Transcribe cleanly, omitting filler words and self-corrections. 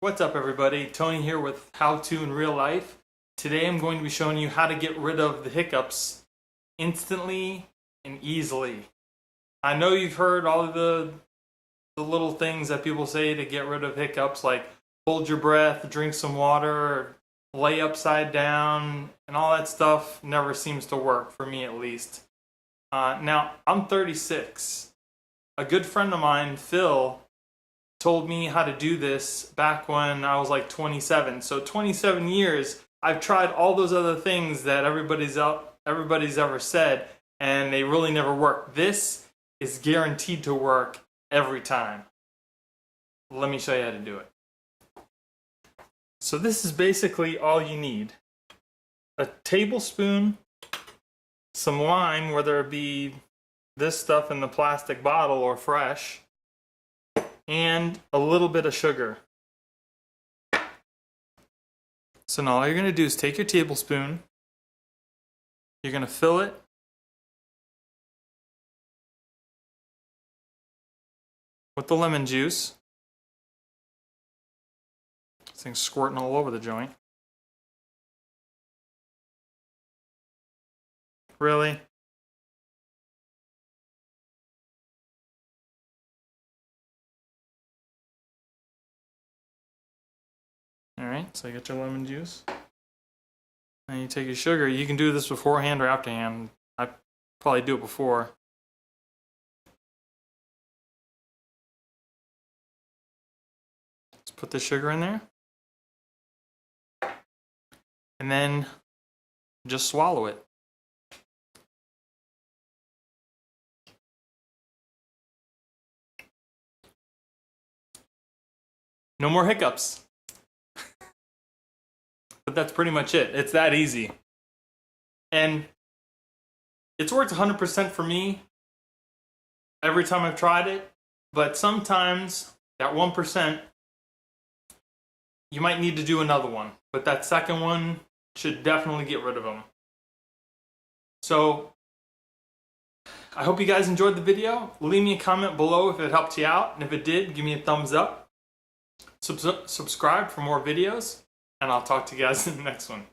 What's up everybody? Tony here with How To in Real Life. Today I'm going to be showing you how to get rid of the hiccups instantly and easily. I know you've heard all of the little things that people say to get rid of hiccups, like hold your breath, drink some water, lay upside down, and all that stuff never seems to work, for me at least. Now, I'm 36. A good friend of mine, Phil, told me how to do this back when I was like 27. So 27 years, I've tried all those other things that everybody's ever said, and they really never work. This is guaranteed to work every time. Let me show you how to do it. So this is basically all you need. A tablespoon, some lime, whether it be this stuff in the plastic bottle or fresh, and a little bit of sugar. So now all you're going to do is take your tablespoon, you're going to fill it with the lemon juice. This thing's squirting all over the joint. Really? Alright, so you get your lemon juice. And you take your sugar. You can do this beforehand or afterhand. I probably do it before. Let's put the sugar in there. And then just swallow it. No more hiccups. But that's pretty much it. It's that easy. And it's worked 100% for me every time I've tried it. But sometimes, that 1%, you might need to do another one. But that second one should definitely get rid of them. So, I hope you guys enjoyed the video. Leave me a comment below if it helped you out. And if it did, give me a thumbs up. Subscribe for more videos. And I'll talk to you guys in the next one.